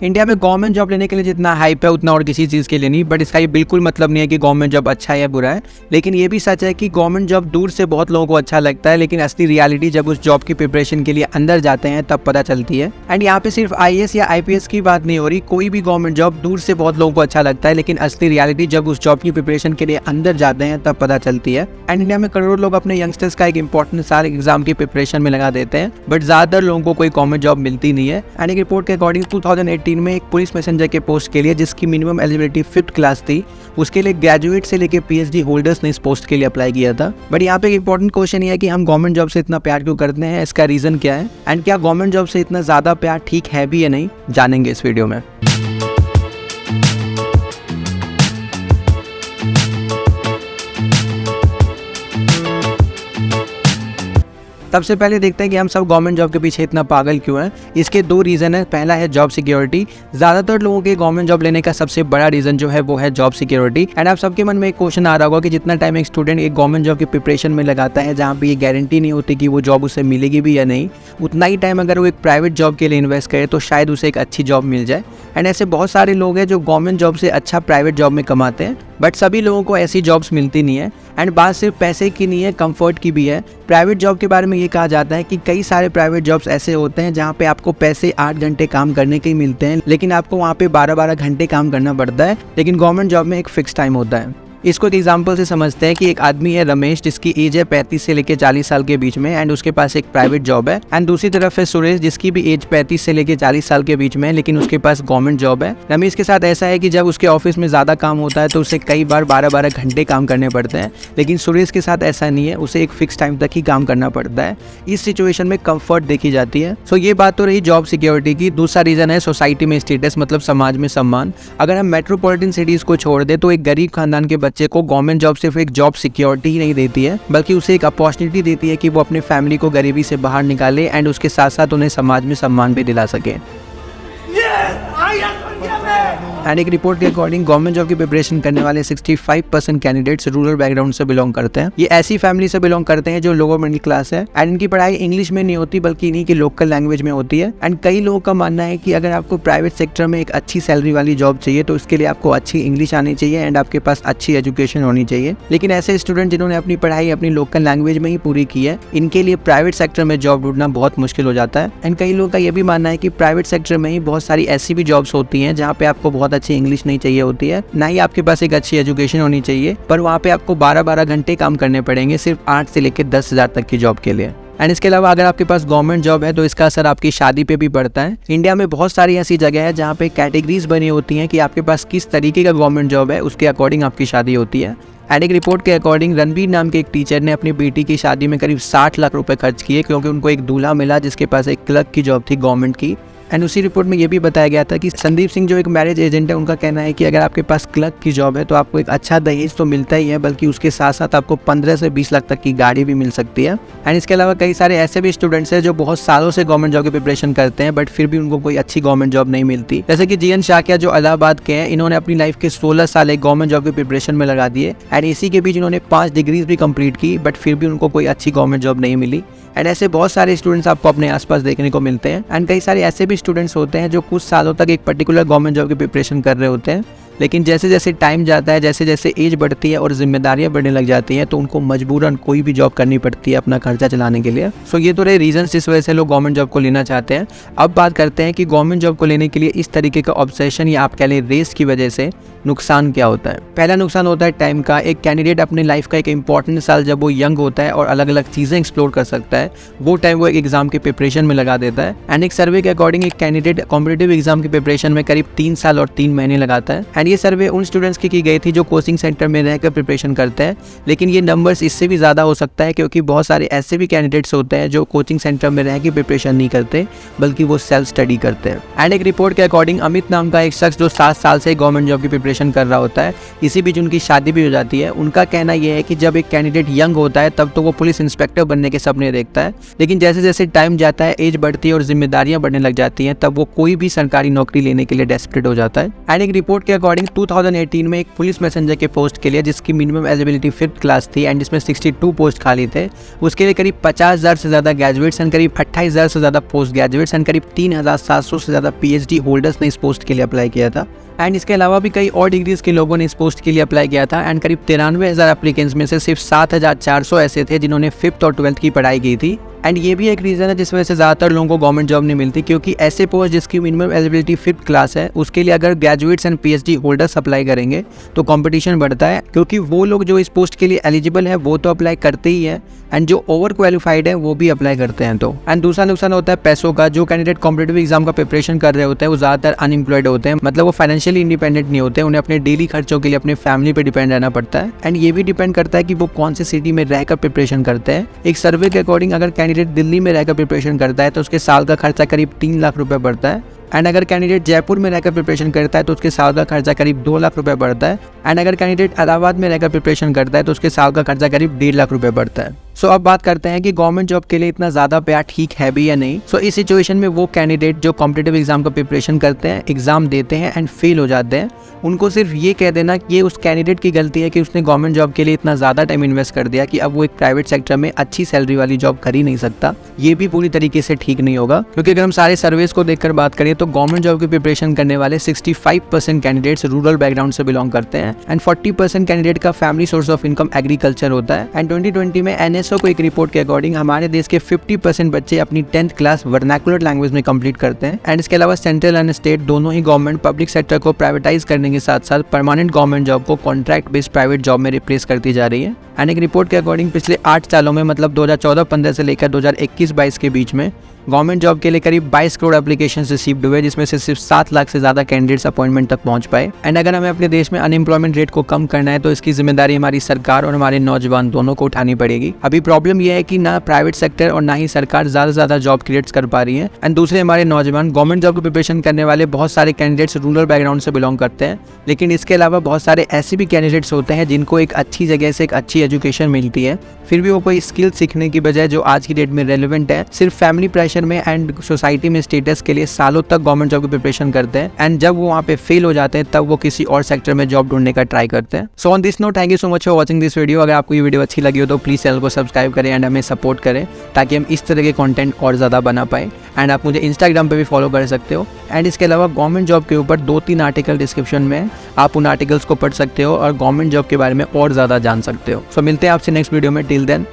India में government job लेने के लिए जितना हाइप है उतना और किसी चीज़ के लिए नहीं, बट इसका ये बिल्कुल मतलब नहीं है कि गवर्नमेंट जॉब अच्छा है या बुरा है। लेकिन ये भी सच है कि गवर्नमेंट जॉब दूर से बहुत लोगों को अच्छा लगता है, लेकिन असली रियलिटी जब उस जॉब की प्रिपरेशन के लिए अंदर जाते हैं तब पता चलती है। एंड यहाँ पे सिर्फ IAS या IPS की बात नहीं हो रही, कोई भी गवर्नमेंट जॉब दूर से बहुत लोगों को अच्छा लगता है, लेकिन असली रियलिटी जब उस जॉब की प्रिपरेशन के लिए अंदर जाते हैं तब पता चलती है। एंड इंडिया में करोड़ों लोग अपने यंगस्टर्स का एक इंपॉर्टेंट साल एग्जाम की प्रिपरेशन में लगा देते हैं, बट ज्यादातर लोगों को कोई गवर्नमेंट जॉब मिलती नहीं है। एंड एक रिपोर्ट के अकॉर्डिंग 2018 में एक पुलिस मैसेंजर के पोस्ट के लिए जिसकी मिनिमम एलिजिबिलिटी 5th क्लास थी, उसके लिए ग्रेजुएट से लेकर PhD होल्डर्स ने इस पोस्ट के लिए अप्लाई किया था। बट यहाँ पे एक इंपॉर्टेंट क्वेश्चन ये है कि हम गवर्नमेंट जॉब से इतना प्यार क्यों करते हैं, इसका रीजन क्या है, एंड क्या गवर्नमेंट जॉब से इतना ज्यादा प्यार ठीक है भी या नहीं, जानेंगे इस वीडियो में। सबसे पहले देखते हैं कि हम सब गवर्नमेंट जॉब के पीछे इतना पागल क्यों हैं। इसके 2 रीज़न है। पहला है जॉब सिक्योरिटी। ज़्यादातर लोगों के गवर्नमेंट जॉब लेने का सबसे बड़ा रीज़न जो है वो है जॉब सिक्योरिटी। एंड आप सबके मन में एक क्वेश्चन आ रहा होगा कि जितना टाइम एक स्टूडेंट एक गवर्नमेंट जॉब की प्रिपरेशन में लगाता है जहाँ पे ये गारंटी नहीं होती कि वो जॉब उसे मिलेगी भी या नहीं, उतना ही टाइम अगर वो एक प्राइवेट जॉब के लिए इन्वेस्ट करे तो शायद उसे एक अच्छी जॉब मिल जाए। एंड ऐसे बहुत सारे लोग हैं जो गवर्नमेंट जॉब से अच्छा प्राइवेट जॉब में कमाते हैं, बट सभी लोगों को ऐसी जॉब्स मिलती नहीं है। एंड बात सिर्फ पैसे की नहीं है, कंफर्ट की भी है। प्राइवेट जॉब के बारे में ये कहा जाता है कि कई सारे प्राइवेट जॉब्स ऐसे होते हैं जहाँ पे आपको पैसे 8 घंटे काम करने के ही मिलते हैं, लेकिन आपको वहाँ पे 12-12 घंटे काम करना पड़ता है। लेकिन गवर्नमेंट जॉब में एक फिक्स टाइम होता है। इसको एक एग्जांपल से समझते हैं कि एक आदमी है रमेश, जिसकी एज है 35 से लेकर 40 साल के बीच में, एंड उसके पास एक प्राइवेट जॉब है। एंड दूसरी तरफ है सुरेश, जिसकी भी एज 35 से लेकर 40 साल के बीच में है, लेकिन उसके पास गवर्नमेंट जॉब है। रमेश के साथ ऐसा है कि जब उसके ऑफिस में ज्यादा काम होता है तो उसे कई बार 12-12 घंटे काम करने पड़ते हैं, लेकिन सुरेश के साथ ऐसा नहीं है, उसे एक फिक्स टाइम तक ही काम करना पड़ता है। इस सिचुएशन में कंफर्ट देखी जाती है। सो ये बात तो रही जॉब सिक्योरिटी की। दूसरा रीजन है सोसाइटी में स्टेटस, मतलब समाज में सम्मान। अगर हम मेट्रोपॉलिटन सिटीज को छोड़ दे तो एक गरीब खानदान के बच्चे को गवर्नमेंट सिर्फ एक जॉब सिक्योरिटी ही नहीं देती है, बल्कि उसे एक अपॉर्चुनिटी देती है कि वो अपने फैमिली को गरीबी से बाहर निकाले एंड उसके साथ साथ उन्हें समाज में सम्मान भी दिला सके। एंड एक रिपोर्ट के अकॉर्डिंग गवर्नमेंट जॉब की प्रिपरेशन करने वाले 65% कैंडिडेट्स रूरल बैकग्राउंड से बिलोंग करते हैं। ये ऐसी फैमिली से बिलोंग करते हैं जो लोअर मिडिल क्लास है, एंड इनकी पढ़ाई इंग्लिश में नहीं होती बल्कि इन्हीं की लोकल लैंग्वेज में होती है। एंड कई लोगों का मानना है कि अगर आपको प्राइवेट सेक्टर में एक अच्छी सैलरी वाली जॉब चाहिए तो इसके लिए आपको अच्छी इंग्लिश आनी चाहिए एंड आपके पास अच्छी एजुकेशन होनी चाहिए। लेकिन ऐसे स्टूडेंट जिन्होंने अपनी पढ़ाई अपनी लोकल लैंग्वेज में ही पूरी की है, इनके लिए प्राइवेट सेक्टर में जॉब ढूंढना बहुत मुश्किल हो जाता है। एंड कई लोगों का यह भी मानना है कि प्राइवेट सेक्टर में ही बहुत सारी ऐसी भी जॉब्स होती हैं जहाँ पे आपको बहुत अच्छी इंग्लिश नहीं चाहिए होती है, ना ही आपके पास एक अच्छी एजुकेशन होनी चाहिए, पर वहाँ पे आपको 12-12 घंटे काम करने पड़ेंगे सिर्फ 8 से लेकर 10,000 तक की जॉब के लिए। एंड इसके अलावा अगर आपके पास गवर्नमेंट जॉब है तो इसका असर आपकी शादी पे भी पड़ता है। इंडिया में बहुत सारी ऐसी जगह है जहाँ पे कैटेगरीज बनी होती हैं कि आपके पास किस तरीके का गवर्नमेंट जॉब है, उसके अकॉर्डिंग आपकी शादी होती है। एंड एक रिपोर्ट के अकॉर्डिंग रणबीर नाम के एक टीचर ने अपनी बेटी की शादी में करीब 60 लाख रुपए खर्च किए, क्योंकि उनको एक दूल्हा मिला जिसके पास एक क्लर्क की जॉब थी गवर्नमेंट की। एंड उसी रिपोर्ट में ये भी बताया गया था कि संदीप सिंह जो एक मैरिज एजेंट है, उनका कहना है कि अगर आपके पास क्लर्क की जॉब है तो आपको एक अच्छा दहेज तो मिलता ही है, बल्कि उसके साथ साथ आपको 15 से 20 लाख तक की गाड़ी भी मिल सकती है। एंड इसके अलावा कई सारे ऐसे भी स्टूडेंट्स हैं जो बहुत सालों से गवर्नमेंट जॉब की प्रिपरेशन करते हैं, बट फिर भी उनको कोई अच्छी गवर्नमेंट जॉब नहीं मिलती। जैसे कि जीएन शाक्या जो इलाहाबाद के हैं, इन्होंने अपनी लाइफ के 16 साल एक गवर्नमेंट जॉब की प्रिपरेशन में लगा दिए। एंड इसी के बीच इन्होंने 5 डिग्रीज भी कंप्लीट की, बट फिर भी उनको कोई अच्छी गवर्नमेंट जॉब नहीं मिली। एंड ऐसे बहुत सारे स्टूडेंट्स आपको अपने आसपास देखने को मिलते हैं। एंड कई सारे ऐसे भी स्टूडेंट्स होते हैं जो कुछ सालों तक एक पर्टिकुलर गवर्नमेंट जॉब की प्रिपरेशन कर रहे होते हैं, लेकिन जैसे जैसे टाइम जाता है, जैसे जैसे एज बढ़ती है और जिम्मेदारियां बढ़ने लग जाती हैं, तो उनको मजबूरन कोई भी जॉब करनी पड़ती है अपना खर्चा चलाने के लिए। सो ये तो रहे रीजंस जिस वजह से लोग गवर्नमेंट जॉब को लेना चाहते हैं। अब बात करते हैं कि गवर्नमेंट जॉब को लेने के लिए इस तरीके का ऑब्सेशन या आप कह लें रेस की वजह से नुकसान क्या होता है। पहला नुकसान होता है टाइम का। एक कैंडिडेट अपने लाइफ का एक इंपॉर्टेंट साल जब वो यंग होता है और अलग अलग चीजें एक्सप्लोर कर सकता है, वो टाइम वो एक एग्जाम की प्रिपरेशन में लगा देता है। एंड एक सर्वे के अकॉर्डिंग एक कैंडिडेट कॉम्पिटिटिव एग्जाम की प्रिपरेशन में करीब 3 साल और 3 महीने लगाता है। एंड ये सर्वे उन स्टूडेंट्स की गई थी जो कोचिंग सेंटर में रहकर प्रिपरेशन करते हैं, लेकिन ये नंबर्स इससे भी ज्यादा हो सकता है, क्योंकि बहुत सारे ऐसे भी कैंडिडेट्स होते हैं जो कोचिंग सेंटर में रह के प्रिपरेशन नहीं करते, बल्कि वो सेल्फ स्टडी करते हैं। एंड एक रिपोर्ट के अकॉर्डिंग अमित नाम का एक शख्स जो 7 साल से गवर्नमेंट जॉब की प्रिपरेशन कर रहा होता है, इसी बीच उनकी शादी भी हो जाती है। उनका कहना यह है कि जब एक कैंडिडेट यंग होता है तब तो वो पुलिस इंस्पेक्टर बनने के सपने देखता है, लेकिन जैसे जैसे टाइम जाता है, एज बढ़ती है और जिम्मेदारियां बढ़ने लग जाती हैं, तब वो कोई भी सरकारी नौकरी लेने के लिए डेस्परेट हो जाता है। एंड एक रिपोर्ट के अकॉर्डिंग 2018 में एक पुलिस मैसेंजर के पोस्ट के लिए, जिसकी मिनिमम एलिजिबिलिटी 5th क्लास थी एंड जिसमें 62 पोस्ट खाली थे, उसके लिए करीब 50,000 से ज़्यादा ग्रेजुएट्स एंड करीब 28,000 से ज़्यादा पोस्ट ग्रेजुएट्स एंड करीब 3,700 से ज़्यादा PhD होल्डर्स ने इस पोस्ट के लिए अप्लाई किया था। एंड इसके अलावा भी कई और डिग्रीज के लोगों ने इस पोस्ट के लिए अप्लाई किया था एंड करीब 93,000 एप्लीकेंट्स में से सिर्फ 7,400 ऐसे थे जिन्होंने 5th और 12th की पढ़ाई की थी। एंड ये भी एक रीज़न है जिस वजह से ज़्यादातर लोगों को गवर्नमेंट जॉब नहीं मिलती, क्योंकि ऐसे पोस्ट जिसकी मिनिमम एलिजिबिलिटी 5th क्लास है उसके लिए अगर graduates and PhD holders apply करेंगे तो कंपटीशन बढ़ता है, क्योंकि वो लोग जो इस पोस्ट के लिए एलिजिबल है वो तो अप्लाई करते ही है एंड जो ओवर क्वालिफाइड है वो भी अप्लाई करते हैं। तो एंड दूसरा नुकसान होता है पैसों का। जो कैंडिडेट कॉम्पिटिटिव एग्जाम का प्रिपरेशन कर रहे होते हैं वो ज़्यादातर अनएम्प्लॉयड होते हैं, मतलब वो फाइनेंशियली इंडिपेंडेंट नहीं होते, उन्हें अपने डेली खर्चों के लिए अपने फैमिली पे डिपेंड रहना पड़ता है। एंड ये भी डिपेंड करता है कि वो कौन से सिटी में रहकर प्रिपरेशन करते हैं। एक सर्वे के अकॉर्डिंग अगर कैंडिडेट दिल्ली में रहकर प्रिपरेशन करता है तो उसके साल का खर्चा करीब 3 लाख रुपए बढ़ता है। एंड अगर कैंडिडेट जयपुर में रहकर प्रिपरेशन करता है तो उसके साल का खर्चा करीब 2 लाख रुपए बढ़ता है। एंड अगर कैंडिडेट इलाहाबाद में रहकर प्रिपरेशन करता है तो उसके साल का खर्चा करीब 1.5 लाख रुपए बढ़ता है। सो अब बात करते हैं कि गवर्नमेंट जॉब के लिए इतना ज़्यादा प्यार ठीक है भी या नहीं। सो इस सिचुएशन में वो कैंडिडेट जो कॉम्पिटिटिव एग्जाम का प्रिपरेशन करते हैं, एग्जाम देते हैं एंड फेल हो जाते हैं, उनको सिर्फ ये कह देना कि ये उस कैंडिडेट की गलती है कि उसने गवर्नमेंट जॉब के लिए इतना ज़्यादा टाइम इन्वेस्ट कर दिया कि अब वो एक प्राइवेट सेक्टर में अच्छी सैलरी वाली जॉब कर ही नहीं सकता। ये भी पूरी तरीके से ठीक नहीं होगा, क्योंकि अगर हम सारे सर्वेस को देखकर बात करें तो गवर्नमेंट जॉब की प्रिपरेशन करने वाले 65% कैंडिडेट्स रूरल बैकग्राउंड से बिलोंग करते हैं एंड 40% कैंडिडेट का family source of income agriculture होता है। एंड 2020 में NSO को एक रिपोर्ट के अकॉर्डिंग हमारे देश के 50% बच्चे अपनी 10th क्लास वर्नाकुलर लैंग्वेज में कंप्लीट करते हैं। एंड इसके अलावा सेंट्रल एंड स्टेट दोनों ही गवर्नमेंट पब्लिक सेक्टर को प्राइवेटाइज करने के साथ साथ परमानेंट गवर्नमेंट जॉब को कॉन्ट्रैक्ट बेस्ड प्राइवेट जॉब में रिप्लेस करती जा रही है। एंड एक रिपोर्ट के अकॉर्डिंग पिछले 8 सालों में, मतलब 2014-15 से लेकर 2021-22 के बीच में गवर्नमेंट जॉब के लिए करीब 22 करोड़ एप्लीकेशन रिसीव्ड हुए, जिसमें से सिर्फ 7 लाख से ज़्यादा कैंडिडेट्स अपॉइंटमेंट तक पहुंच पाए। एंड अगर हमें अपने देश में अनएम्प्लॉयमेंट रेट को कम करना है तो इसकी जिम्मेदारी हमारी सरकार और हमारे नौजवान दोनों को उठानी पड़ेगी। अभी प्रॉब्लम यह है कि ना प्राइवेट सेक्टर और ना ही सरकार ज़्यादा से ज़्यादा जॉब क्रिएट्स कर पा रही है। एंड दूसरे हमारे नौजवान गवर्नमेंट जॉब की प्रिपरेशन करने वाले बहुत सारे कैंडिडेट्स रूरल बैकग्राउंड से बिलोंग करते हैं, लेकिन इसके अलावा बहुत सारे ऐसे भी कैंडिडेट्स होते हैं जिनको एक अच्छी जगह से एक अच्छी एजुकेशन मिलती है, फिर भी वो कोई स्किल सीखने की बजाय जो आज की डेट में रेलेवेंट है, सिर्फ फैमिली प्रेशर में एंड सोसाइटी में स्टेटस के लिए सालों तक गवर्नमेंट जॉब की प्रिपरेशन करते हैं। एंड जब वो वहाँ पे फेल हो जाते हैं तब वो किसी और सेक्टर में जॉब ढूंढने का ट्राई करते हैं। So on this note, thank you so much for watching this video. अगर आपको ये वीडियो अच्छी लगी हो तो प्लीज़ चैनल को सब्सक्राइब करें एंड हमें सपोर्ट करें, ताकि हम इस तरह के कंटेंट और ज़्यादा बना पाए। एंड आप मुझे इंस्टाग्राम पे भी फॉलो कर सकते हो। एंड इसके अलावा गवर्नमेंट जॉब के ऊपर 2-3 आर्टिकल डिस्क्रिप्शन में, आप उन आर्टिकल्स को पढ़ सकते हो और गवर्नमेंट जॉब के बारे में और ज़्यादा जान सकते हो। सो मिलते हैं आपसे नेक्स्ट वीडियो में। Till then